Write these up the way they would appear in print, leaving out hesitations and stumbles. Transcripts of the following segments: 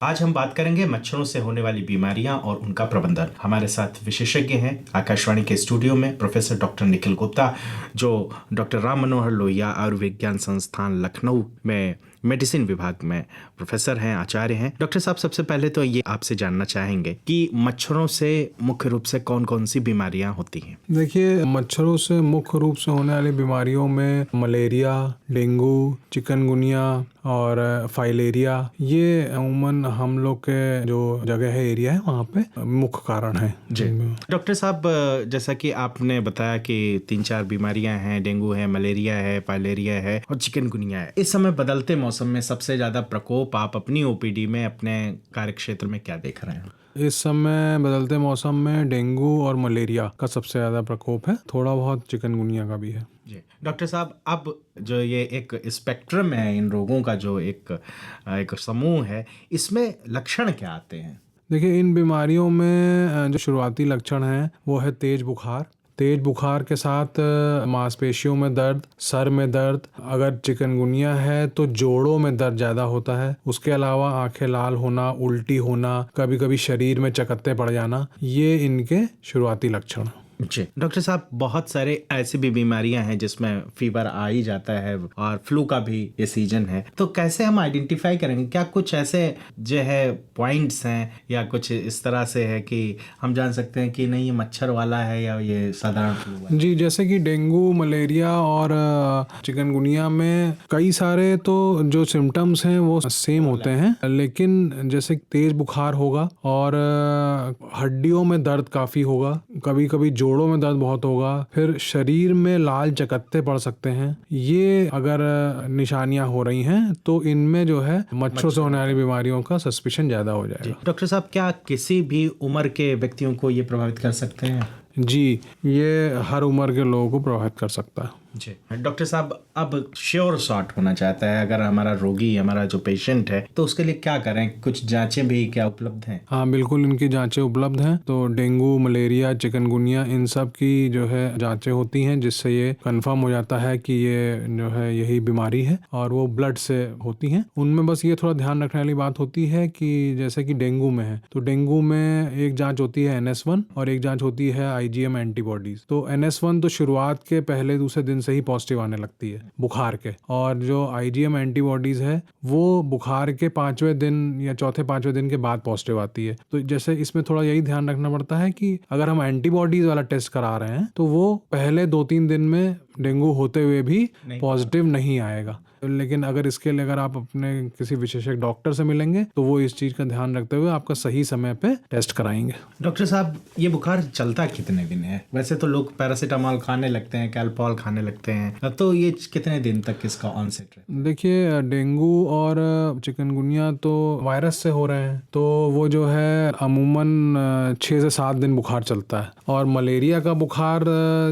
आज हम बात करेंगे मच्छरों से होने वाली बीमारियां और उनका प्रबंधन। हमारे साथ विशेषज्ञ हैं आकाशवाणी के स्टूडियो में प्रोफेसर डॉक्टर निखिल गुप्ता, जो डॉक्टर राम मनोहर लोहिया आयुर्विज्ञान संस्थान लखनऊ में मेडिसिन विभाग में प्रोफेसर हैं, आचार्य हैं। डॉक्टर साहब, सबसे पहले तो ये आपसे जानना चाहेंगे कि मच्छरों से मुख्य रूप से कौन कौन सी बीमारियां होती हैं? देखिए, मच्छरों से मुख्य रूप से होने वाली बीमारियों में मलेरिया, डेंगू, चिकनगुनिया और फाइलेरिया, ये अमूमन हम लोग के जो जगह है, एरिया है, वहाँ पे मुख्य कारण है जी डॉक्टर साहब, जैसा कि आपने बताया कि 3-4 बीमारियां हैं, डेंगू है, मलेरिया है, फाइलेरिया है और चिकनगुनिया है। इस समय बदलते मौसम में सबसे ज्यादा प्रकोप आप अपनी ओपीडी में, अपने कार्यक्षेत्र में क्या देख रहे हैं? इस समय बदलते मौसम में डेंगू और मलेरिया का सबसे ज़्यादा प्रकोप है, थोड़ा बहुत चिकनगुनिया का भी है। जी डॉक्टर साहब, अब जो ये एक स्पेक्ट्रम है इन रोगों का, जो एक समूह है, इसमें लक्षण क्या आते हैं? देखिए, इन बीमारियों में जो शुरुआती लक्षण हैं वो है तेज बुखार के साथ मांसपेशियों में दर्द, सर में दर्द। अगर चिकनगुनिया है तो जोड़ों में दर्द ज़्यादा होता है। उसके अलावा आंखें लाल होना, उल्टी होना, कभी कभी शरीर में चकत्ते पड़ जाना, ये इनके शुरुआती लक्षण हैं। जी डॉक्टर साहब, बहुत सारे ऐसी भी बीमारियां हैं जिसमें फीवर आ ही जाता है और फ्लू का भी ये सीजन है, तो कैसे हम आइडेंटिफाई करेंगे? क्या कुछ ऐसे जो है पॉइंट्स हैं या कुछ इस तरह से है कि हम जान सकते हैं कि नहीं ये मच्छर वाला है या ये साधारण फ्लू है? जी, जैसे कि डेंगू, मलेरिया और चिकनगुनिया में कई सारे तो जो सिम्टम्स हैं वो सेम होते हैं, लेकिन जैसे तेज बुखार होगा और हड्डियों में दर्द काफ़ी होगा, कभी कभी जोड़ों में दर्द बहुत होगा, फिर शरीर में लाल चकत्ते पड़ सकते हैं। ये अगर निशानियां हो रही हैं तो इनमें जो है मच्छरों से होने वाली बीमारियों का सस्पिशन ज़्यादा हो जाएगा। डॉक्टर साहब, क्या किसी भी उम्र के व्यक्तियों को ये प्रभावित कर सकते हैं? जी, ये हर उम्र के लोगों को प्रभावित कर सकता है। जी डॉक्टर साहब, अब श्योर शॉट होना चाहता है अगर हमारा रोगी, हमारा जो पेशेंट है, तो उसके लिए क्या करें? कुछ जांचें भी क्या उपलब्ध हैं? हाँ, बिल्कुल, इनकी जांचें उपलब्ध हैं। तो डेंगू, मलेरिया, चिकनगुनिया, इन सब की जो है जांचें होती हैं, जिससे ये कंफर्म हो जाता है कि ये जो है यही बीमारी है, और वो ब्लड से होती हैं। उनमें बस ये थोड़ा ध्यान रखने वाली बात होती है कि जैसे कि डेंगू में है, तो डेंगू में एक जाँच होती है NS1 और एक जाँच होती है IgM एंटीबॉडीज। तो NS1 तो शुरुआत के पहले दूसरे दिन से ही पॉजिटिव आने लगती है बुखार के, और जो IgM एंटीबॉडीज है वो बुखार के 5वें दिन या चौथे 5वें दिन के बाद पॉजिटिव आती है। तो जैसे इसमें थोड़ा यही ध्यान रखना पड़ता है कि अगर हम एंटीबॉडीज वाला टेस्ट करा रहे हैं तो वो पहले 2-3 दिन में डेंगू होते हुए भी पॉजिटिव नहीं आएगा। लेकिन अगर इसके लिए अगर आप अपने किसी विशेषज्ञ डॉक्टर से मिलेंगे तो वो इस चीज़ का ध्यान रखते हुए आपका सही समय पे टेस्ट कराएंगे। डॉक्टर साहब, ये बुखार चलता कितने दिन है? वैसे तो लोग पैरासीटामोल खाने लगते हैं, कैल्पॉल खाने लगते हैं, तो ये कितने दिन तक इसका ऑनसेट है? देखिए, डेंगू और चिकनगुनिया तो वायरस से हो रहे हैं, तो वो जो है अमूमन 6 से 7 दिन बुखार चलता है। और मलेरिया का बुखार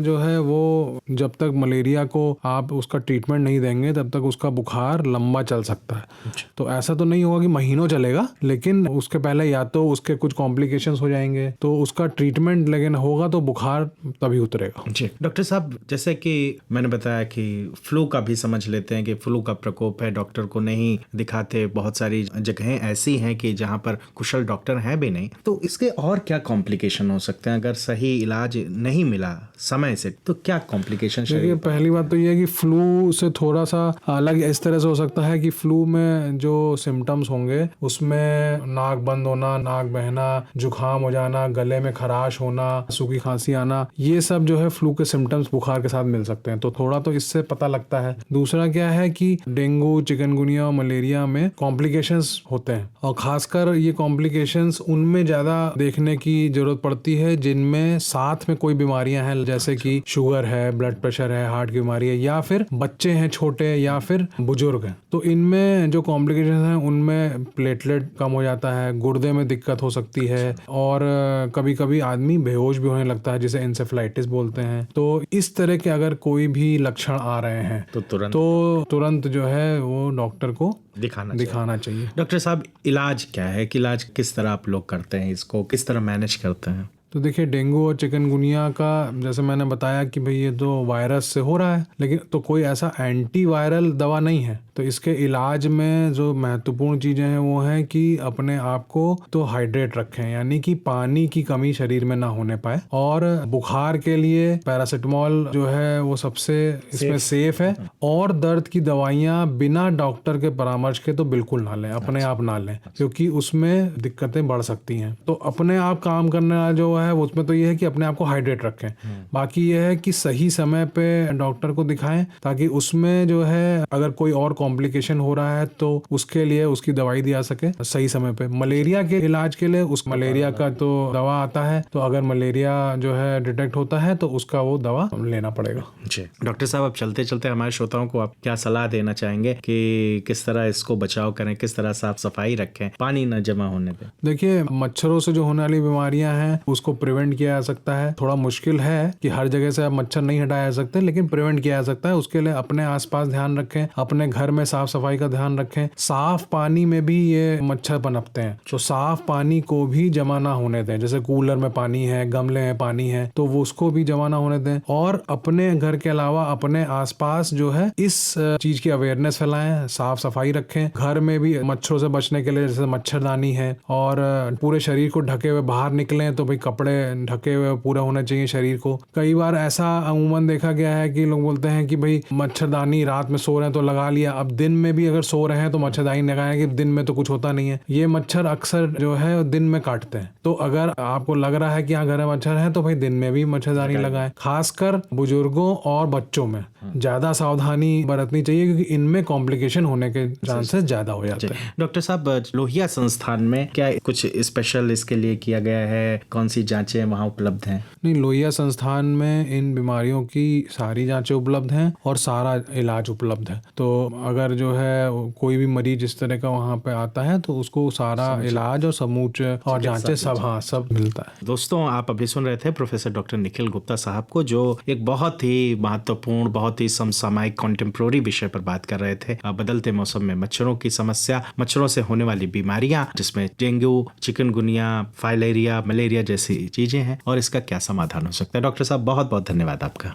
जो है वो जब तक मलेरिया को आप उसका ट्रीटमेंट नहीं देंगे तब तक उसका बुखार लंबा चल सकता है। तो ऐसा तो नहीं होगा कि महीनों चलेगा, लेकिन उसके पहले या तो उसके कुछ कॉम्प्लिकेशंस हो जाएंगे, तो उसका ट्रीटमेंट लेकिन होगा तो बुखार तभी उतरेगा। जी डॉक्टर साहब, जैसे कि मैंने बताया कि फ्लू का भी समझ लेते हैं कि फ्लू का प्रकोप है, डॉक्टर को नहीं दिखाते, बहुत सारी जगहें ऐसी हैं कि जहां पर कुशल डॉक्टर हैं भी नहीं, तो इसके और क्या कॉम्प्लिकेशन हो सकते हैं? अगर सही इलाज नहीं मिला समय से तो क्या कॉम्प्लिकेशन? देखिए, पहली बात तो ये है कि फ्लू से थोड़ा सा अलग इस तरह से हो सकता है कि फ्लू में जो सिम्टम्स होंगे उसमें नाक बंद होना, नाक बहना, जुकाम हो जाना, गले में खराश होना, सूखी खांसी आना, ये सब जो है फ्लू के सिम्टम्स बुखार के साथ मिल सकते हैं। तो थोड़ा तो इससे पता लगता है। दूसरा क्या है कि डेंगू, चिकनगुनिया और मलेरिया में कॉम्प्लिकेशंस होते हैं, और खासकर ये कॉम्प्लिकेशंस उनमें ज्यादा देखने की जरूरत पड़ती है जिनमें साथ में कोई बीमारियां हैं, जैसे कि शुगर है, ब्लड प्रेशर है, हार्ट की बीमारी है, या फिर बच्चे हैं छोटे, या फिर बुजुर्ग हैं। तो इनमें जो कॉम्प्लिकेशन हैं उनमें प्लेटलेट कम हो जाता है, गुर्दे में दिक्कत हो सकती है, और कभी कभी आदमी बेहोश भी होने लगता है, जिसे इंसेफ्लाइटिस बोलते हैं। तो इस तरह के अगर कोई भी लक्षण आ रहे हैं तो तुरंत जो है वो डॉक्टर को दिखाना चाहिए। डॉक्टर साहब, इलाज क्या है? कि इलाज किस तरह आप लोग करते हैं, इसको किस तरह मैनेज करते हैं? तो देखिए, डेंगू और चिकनगुनिया का जैसे मैंने बताया कि भाई ये तो वायरस से हो रहा है, लेकिन तो कोई ऐसा एंटी वायरल दवा नहीं है। तो इसके इलाज में जो महत्वपूर्ण चीज़ें हैं वो हैं कि अपने आप को तो हाइड्रेट रखें, यानी कि पानी की कमी शरीर में ना होने पाए। और बुखार के लिए पैरासिटामोल जो है वो सबसे इसमें सेफ है। और दर्द की दवाइयाँ बिना डॉक्टर के परामर्श के तो बिल्कुल ना लें, अपने आप ना लें, क्योंकि उसमें दिक्कतें बढ़ सकती हैं। तो अपने आप काम करने वाला जो है उसमें तो ये है कि अपने आप को हाइड्रेट रखें। बाकी ये है कि सही समय पे डॉक्टर को दिखाएं, ताकि उसमें जो है अगर कोई और कॉम्प्लिकेशन हो रहा है तो उसके लिए उसकी दवाई दी जा सके सही समय पे। मलेरिया के इलाज के लिए उस मलेरिया का तो दवा आता है, तो अगर मलेरिया जो है डिटेक्ट होता है तो उसका वो दवा लेना पड़ेगा। जी डॉक्टर साहब, अब चलते चलते हमारे श्रोताओं को आप क्या सलाह देना चाहेंगे कि किस तरह इसको बचाव करें, किस तरह साफ सफाई रखें पानी न जमा होने पे? देखिए, मच्छरों से जो होने वाली बीमारियां हैं उसको प्रिवेंट किया जा सकता है। थोड़ा मुश्किल है कि हर जगह से आप मच्छर नहीं हटाया जा सकते, लेकिन प्रिवेंट किया जा सकता है। उसके लिए अपने आसपास ध्यान रखें, अपने घर में साफ सफाई का ध्यान रखें। साफ पानी में भी ये मच्छर पनपते हैं, तो साफ पानी को भी जमा ना होने दें। जैसे कूलर में पानी है, गमले में पानी है, तो वो उसको भी जमा ना होने दें। और अपने घर के अलावा अपने आसपास जो है इस चीज की अवेयरनेस फैलाएं, साफ सफाई रखें। घर में भी मच्छरों से बचने के लिए जैसे मच्छरदानी है, और पूरे शरीर को ढके हुए बाहर निकलें तो भाई कपड़े ढके हुए पूरा होना चाहिए शरीर को। कई बार ऐसा अमूमन देखा गया है कि लोग बोलते हैं कि भाई मच्छरदानी रात में सो रहे हैं तो लगा लिया, अब दिन में भी अगर सो रहे हैं तो मच्छरदानी लगाएं कि दिन में तो कुछ होता नहीं है। ये मच्छर अक्सर जो है दिन में काटते हैं, तो अगर आपको लग रहा है कि यहाँ घर में मच्छर है तो भाई दिन में भी मच्छरदानी लगाएं। खासकर बुजुर्गों और बच्चों में ज्यादा सावधानी बरतनी चाहिए, क्योंकि इनमें कॉम्प्लिकेशन होने के चांसेस ज्यादा हो जाते हैं। डॉक्टर साहब, लोहिया संस्थान में क्या कुछ स्पेशल इसके लिए किया गया है? कौन सी जांचें वहाँ उपलब्ध हैं? नहीं, लोहिया संस्थान में इन बीमारियों की सारी जांचें उपलब्ध हैं और सारा इलाज उपलब्ध है। तो अगर जो है कोई भी मरीज इस तरह का वहाँ पे आता है तो उसको सारा इलाज और समूचे और जांचें सब मिलता है। दोस्तों, आप अभी सुन रहे थे प्रोफेसर डॉक्टर निखिल गुप्ता साहब को, जो एक बहुत ही महत्वपूर्ण, बहुत ही समसामयिक कॉन्टेम्प्रोरी विषय पर बात कर रहे थे। बदलते मौसम में मच्छरों की समस्या, मच्छरों से होने वाली बीमारियां, जिसमें डेंगू, चिकनगुनिया, फाइलेरिया, मलेरिया जैसी चीजें हैं, और इसका क्या समाधान हो सकता है। डॉक्टर साहब, बहुत बहुत धन्यवाद आपका।